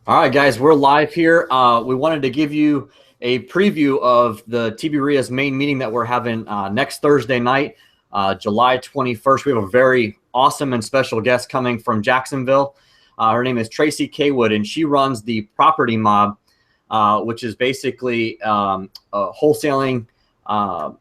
All right, guys, we're live here. We wanted to give you a preview of the TBREIA's main meeting that we're having next Thursday night, July 21st. We have a very awesome and special guest coming from Jacksonville. Her name is Tracy Kaywood, and she runs the Property Mob, which is basically a wholesaling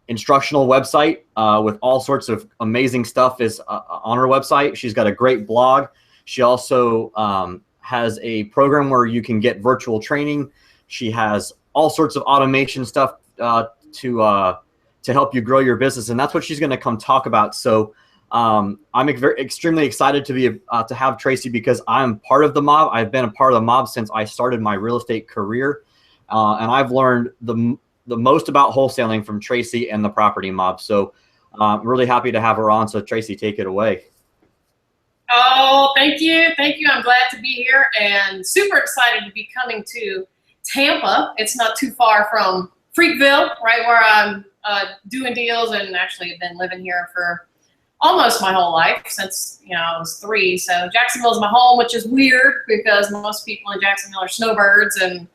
instructional website with all sorts of amazing stuff is on her website. She's got a great blog. She also has a program where you can get virtual training. She has all sorts of automation stuff to help you grow your business, and that's what she's going to come talk about. So I'm extremely excited to be to have Tracy, because I'm part of the mob. I've been a part of the mob since I started my real estate career, and I've learned the most about wholesaling from Tracy and the Property Mob. So I'm really happy to have her on. So Tracy, take it away. Oh, thank you. Thank you. I'm glad to be here and super excited to be coming to Tampa. It's not too far from Freakville, right where I'm doing deals, and actually have been living here for almost my whole life since, I was 3. So Jacksonville's my home, which is weird because most people in Jacksonville are snowbirds and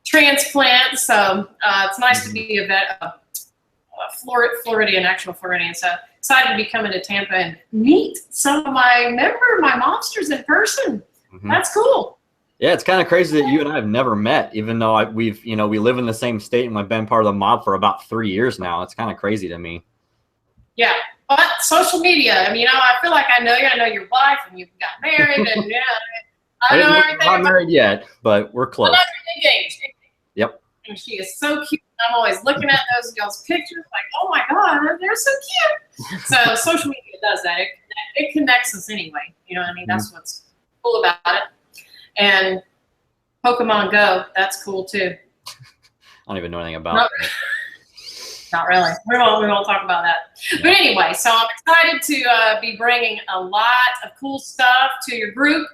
transplants. So it's nice to be a Floridian, actual Floridian. So excited to be coming to Tampa and meet some of my mobsters in person. Mm-hmm. That's cool. Yeah, it's kind of crazy that you and I have never met, even though we live in the same state and we've been part of the mob for about 3 years now. It's kind of crazy to me. Yeah, but social media. I mean, I feel like I know you. I know your wife, and you got married, and I know everything. We're not married yet, but we're close. Engaged. Yep. And she is so cute. I'm always looking at those y'all's pictures like, oh my God, they're so cute. So social media does that. It connects us anyway. You know what I mean? That's what's cool about it. And Pokemon Go, that's cool too. I don't even know anything about it. Not really. We won't talk about that. Yeah. But anyway, so I'm excited to be bringing a lot of cool stuff to your group.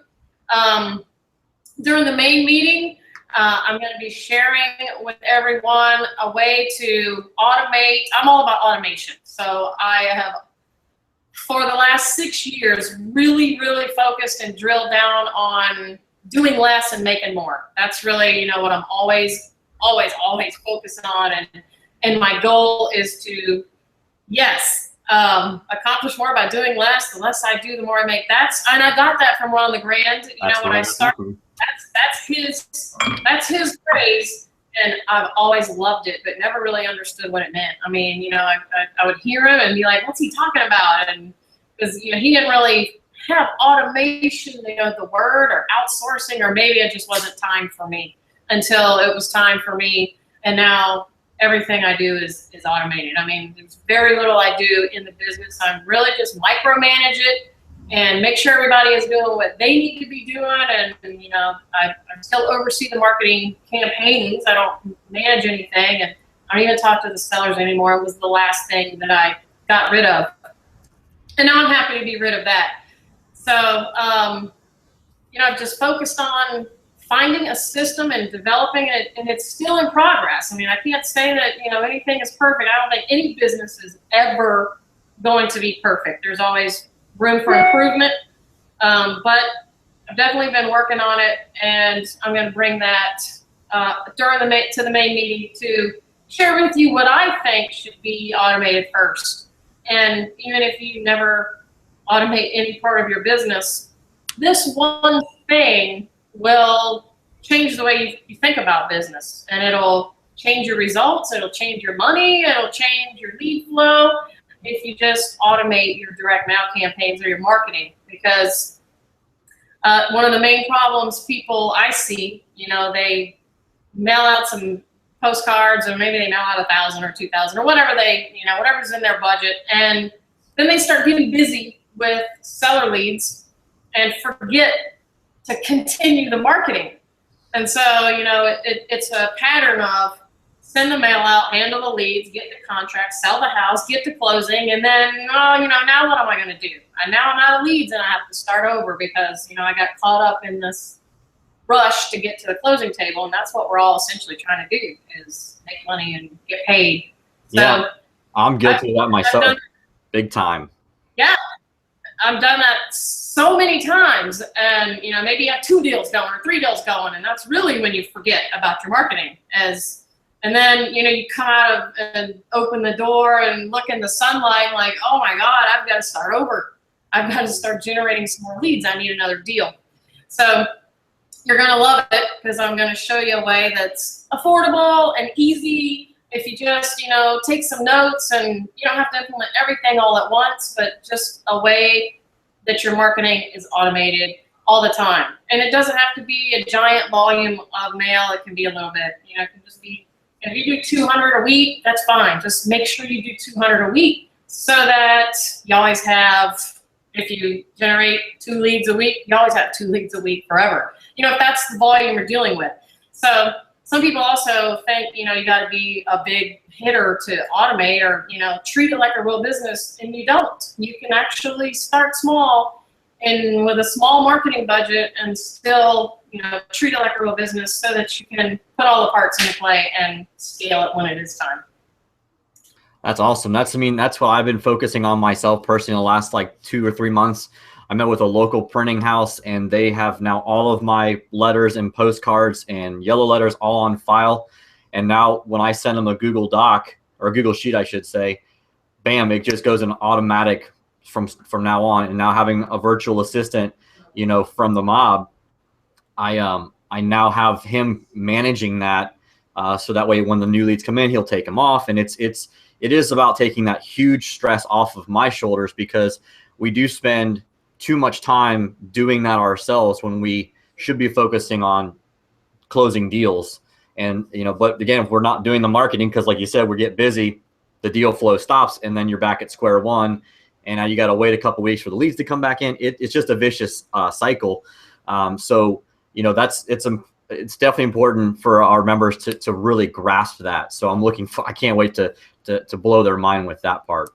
During the main meeting, I'm going to be sharing with everyone a way to automate. I'm all about automation. So I have, for the last 6 years, really, really focused and drilled down on doing less and making more. That's really, what I'm always focusing on. And my goal is to, accomplish more by doing less. The less I do, the more I make. And I got that from Ron LeGrand. When I started. That's his phrase, and I've always loved it, but never really understood what it meant. I mean, I would hear him and be like, "What's he talking about?" And because he didn't really have automation, the word, or outsourcing, or maybe it just wasn't time for me until it was time for me. And now everything I do is automated. I mean, there's very little I do in the business. I'm really just micromanage it and make sure everybody is doing what they need to be doing. And I still oversee the marketing campaigns. I don't manage anything, and I don't even talk to the sellers anymore. It was the last thing that I got rid of. And now I'm happy to be rid of that. So, I've just focused on finding a system and developing it, and it's still in progress. I mean, I can't say that, anything is perfect. I don't think any business is ever going to be perfect. There's always room for improvement, but I've definitely been working on it, and I'm going to bring that to the main meeting to share with you what I think should be automated first. And even if you never automate any part of your business, this one thing will change the way you think about business, and it'll change your results, it'll change your money, it'll change your lead flow if you just automate your direct mail campaigns or your marketing. Because one of the main problems people I see, they mail out some postcards, or maybe they mail out 1,000 or 2,000 or whatever whatever's in their budget, and then they start getting busy with seller leads and forget to continue the marketing. And so, it's a pattern of send the mail out, handle the leads, get the contract, sell the house, get to closing, and then, now what am I going to do? Now I'm out of leads, and I have to start over because, I got caught up in this rush to get to the closing table, and that's what we're all essentially trying to do, is make money and get paid. So yeah, I'm guilty of that myself, big time. Yeah, I've done that so many times, and maybe you have 2 deals going or 3 deals going, and that's really when you forget about your marketing. And then you come out and open the door and look in the sunlight like, oh my God, I've got to start over. I've got to start generating some more leads. I need another deal. So you're going to love it, because I'm going to show you a way that's affordable and easy. If you just, take some notes, and you don't have to implement everything all at once, but just a way that your marketing is automated all the time. And it doesn't have to be a giant volume of mail. It can be a little bit, it can just be, if you do 200 a week, that's fine. Just make sure you do 200 a week, so that you always have, if you generate 2 leads a week, you always have 2 leads a week forever. If that's the volume you're dealing with. So some people also think, you got to be a big hitter to automate, or, treat it like a real business, and you don't. You can actually start small and with a small marketing budget and still, treat it like a real business, so that you can put all the parts into play and scale it when it is time. That's awesome. That's what I've been focusing on myself personally the last like 2 or 3 months. I met with a local printing house, and they have now all of my letters and postcards and yellow letters all on file. And now when I send them a Google Doc, or a Google Sheet, I should say, bam, it just goes in automatic from now on. And now having a virtual assistant, from the mob, I now have him managing that, so that way when the new leads come in, he'll take them off. And it is about taking that huge stress off of my shoulders, because we do spend too much time doing that ourselves when we should be focusing on closing deals. And, but again, if we're not doing the marketing, because like you said, we get busy, the deal flow stops, and then you're back at square one. And now you got to wait a couple weeks for the leads to come back in. It's just a vicious cycle. So, it's definitely important for our members to really grasp that. So I can't wait to blow their mind with that part.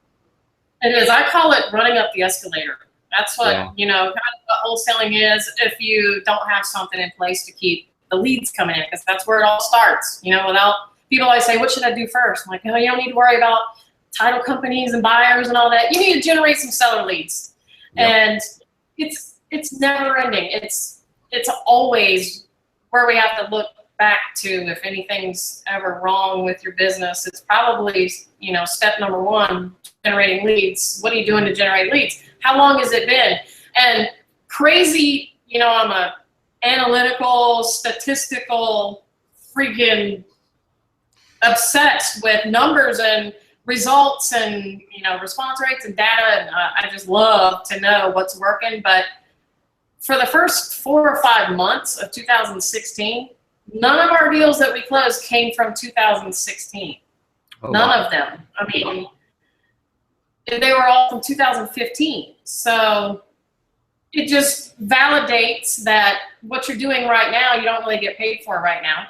It is. I call it running up the escalator. That's what, kind of what wholesaling is, if you don't have something in place to keep the leads coming in, because that's where it all starts. Without, people always say, what should I do first? I'm like, you don't need to worry about title companies and buyers and all that. You need to generate some seller leads. Yep. And it's never ending. It's always where we have to look back to if anything's ever wrong with your business. It's probably, step number 1, generating leads. What are you doing to generate leads? How long has it been? And crazy, I'm a analytical, statistical, freaking obsessed with numbers and results and, response rates and data. And I just love to know what's working. But for the first 4 or 5 months of 2016, none of our deals that we closed came from 2016. Oh, none wow. of them. I mean, they were all from 2015. So it just validates that what you're doing right now, you don't really get paid for right now.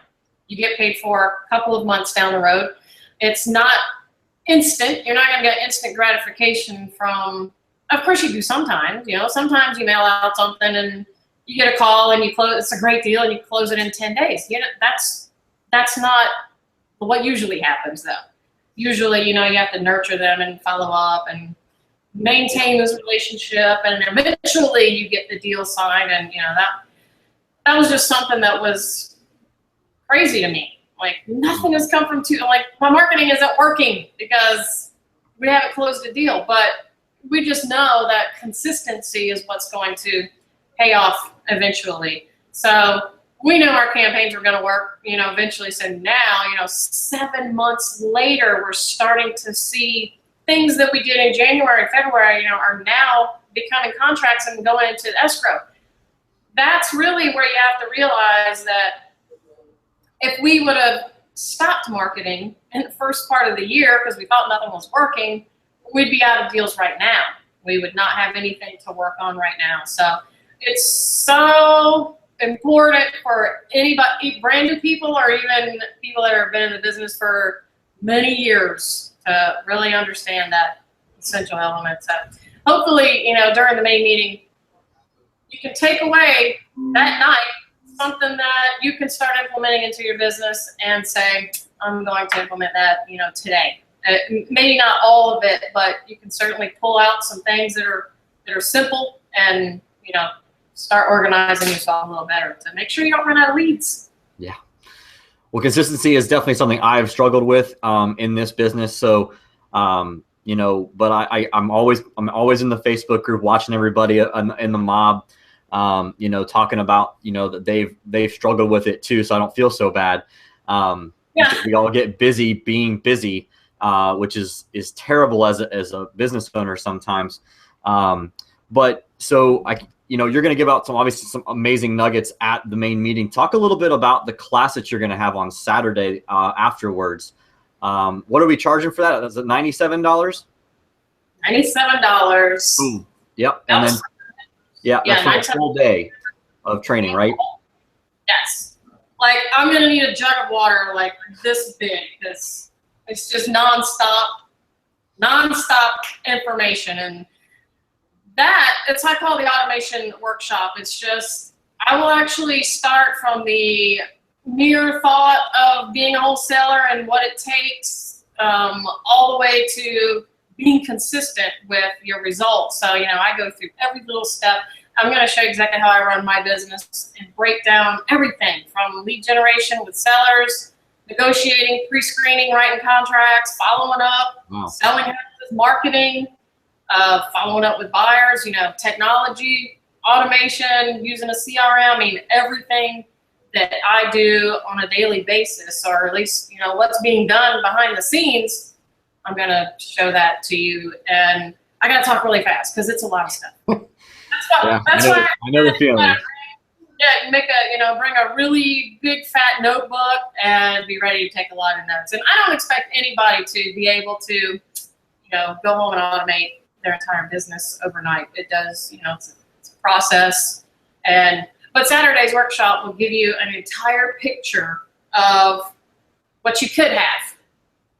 You get paid for a couple of months down the road. It's not instant. You're not going to get instant gratification from, of course you do sometimes, sometimes you mail out something and you get a call and you close, it's a great deal, and you close it in 10 days. That's not what usually happens though. Usually, you have to nurture them and follow up and maintain this relationship, and eventually you get the deal signed. And that was just something that was crazy to me. Like, nothing has come from my marketing isn't working because we haven't closed a deal. But we just know that consistency is what's going to pay off eventually. So we knew our campaigns were going to work, eventually. So now, 7 months later, we're starting to see things that we did in January, February, are now becoming contracts and going into escrow. That's really where you have to realize that if we would have stopped marketing in the first part of the year because we thought nothing was working, we'd be out of deals right now. We would not have anything to work on right now. So it's so important for anybody, brand new people, or even people that have been in the business for many years, to really understand that essential element. So hopefully, during the main meeting, you can take away that night something that you can start implementing into your business and say, I'm going to implement that, today. Maybe not all of it, but you can certainly pull out some things that are that are simple, and start organizing yourself a little better to make sure you don't run out of leads. Yeah. Well, consistency is definitely something I've struggled with in this business. So, but I'm always in the Facebook group watching everybody in the mob, talking about, that they've struggled with it too. So I don't feel so bad. We all get busy being busy, which is terrible as a business owner sometimes. But so you're going to give out obviously some amazing nuggets at the main meeting. Talk a little bit about the class that you're going to have on Saturday afterwards. What are we charging for that? Is it $97? $97. Ooh, yep. And then, that's for a full day of training, right? Yes. Like, I'm going to need a jug of water like this big, because it's just nonstop information. And it's I call the automation workshop. It's just, I will actually start from the mere thought of being a wholesaler and what it takes, all the way to being consistent with your results. So, I go through every little step. I'm going to show you exactly how I run my business and break down everything from lead generation with sellers, negotiating, pre-screening, writing contracts, following up, selling houses, marketing, following up with buyers, technology, automation, using a CRM. I mean, everything that I do on a daily basis, or at least, what's being done behind the scenes, I'm going to show that to you. And I got to talk really fast because it's a lot of stuff. That's why I know the feeling. Yeah, bring a really big fat notebook and be ready to take a lot of notes. And I don't expect anybody to be able to, go home and automate their entire business overnight. It does, it's a process. But Saturday's workshop will give you an entire picture of what you could have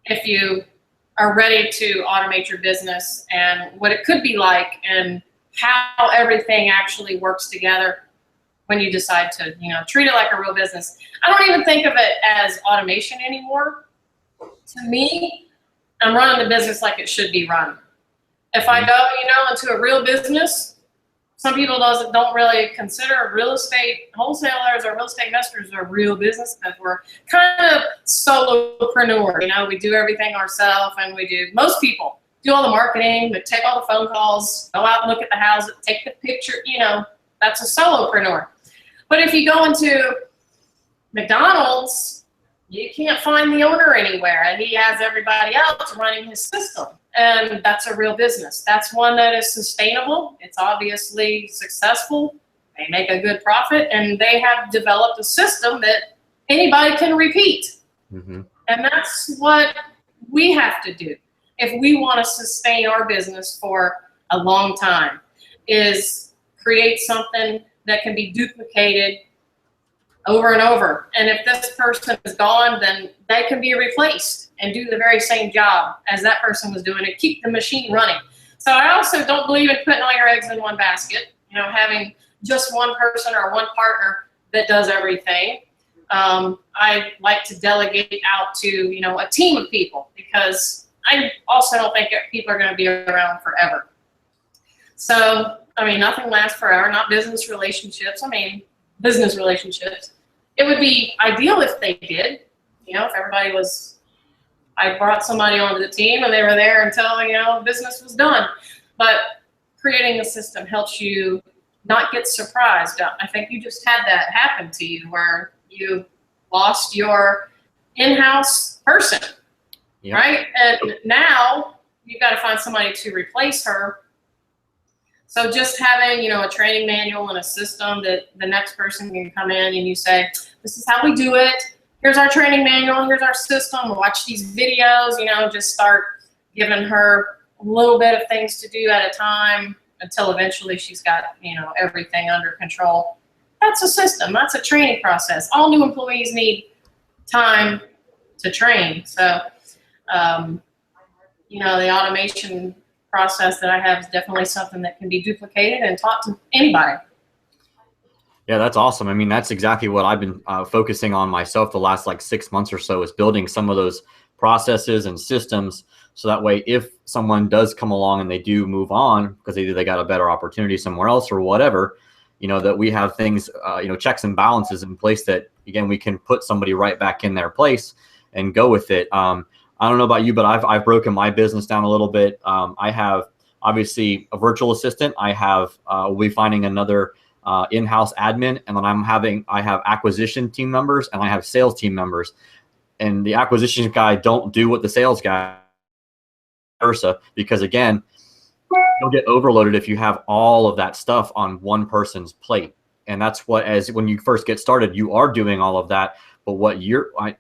if you are ready to automate your business, and what it could be like, and how everything actually works together when you decide to, treat it like a real business. I don't even think of it as automation anymore. To me, I'm running the business like it should be run. If I go, into a real business, some people don't really consider real estate wholesalers or real estate investors a real business, because we're kind of solopreneur. We do everything ourselves, and most people do all the marketing, but take all the phone calls, go out and look at the house, take the picture, that's a solopreneur. But if you go into McDonald's, you can't find the owner anywhere, and he has everybody else running his system. And that's a real business. That's one that is sustainable. It's obviously successful. They make a good profit, and they have developed a system that anybody can repeat. Mm-hmm. And that's what we have to do if we want to sustain our business for a long time, is create something that can be duplicated over and over. And if this person is gone, then they can be replaced and do the very same job as that person was doing and keep the machine running. So I also don't believe in putting all your eggs in one basket, having just one person or one partner that does everything. I like to delegate out to, a team of people, because I also don't think people are going to be around forever. So, nothing lasts forever, not business relationships. Business relationships. It would be ideal if they did, if everybody was, I brought somebody onto the team and they were there until, business was done. But creating a system helps you not get surprised. I think you just had that happen to you, where you lost your in-house person, yep. Right? And now you've got to find somebody to replace her. So just having, a training manual and a system that the next person can come in and you say, this is how we do it. Here's our training manual. Here's our system. Watch these videos, just start giving her a little bit of things to do at a time until eventually she's got, everything under control. That's a system. That's a training process. All new employees need time to train. So, the automation process that I have is definitely something that can be duplicated and taught to anybody. Yeah, that's awesome. That's exactly what I've been focusing on myself the last 6 months or so, is building some of those processes and systems. So that way, if someone does come along and they do move on because either they got a better opportunity somewhere else or whatever, you know, that we have things, you know, checks and balances in place that, again, we can put somebody right back in their place and go with it. I don't know about you, but I've broken my business down a little bit. I have obviously a virtual assistant. I have, we'll be finding another in-house admin, and then I have acquisition team members and I have sales team members. And the acquisition guy don't do what the sales guy versa, because again, you'll get overloaded if you have all of that stuff on one person's plate. And that's what, as when you first get started, you are doing all of that. But what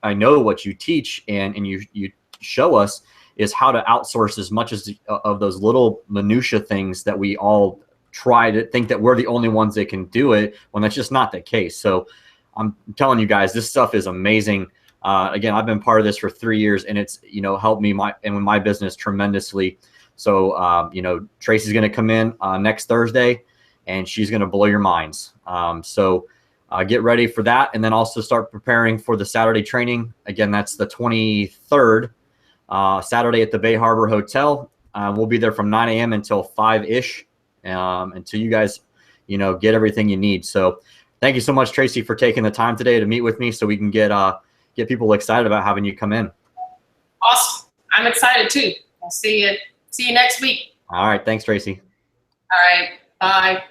I know what you teach and you show us is how to outsource as much as of those little minutia things that we all try to think that we're the only ones that can do it, when that's just not the case. So I'm telling you guys, this stuff is amazing. Again, I've been part of this for 3 years, and it's, you know, helped me and my business tremendously. So, you know, Tracy's going to come in next Thursday, and she's going to blow your minds. So get ready for that. And then also start preparing for the Saturday training. Again, that's the 23rd, Saturday at the Bay Harbor Hotel. We'll be there from 9 a.m. until 5-ish, until you guys, you know, get everything you need. So thank you so much, Tracy, for taking the time today to meet with me so we can get people excited about having you come in. Awesome. I'm excited too. I'll see you next week. All right. Thanks, Tracy. All right. Bye.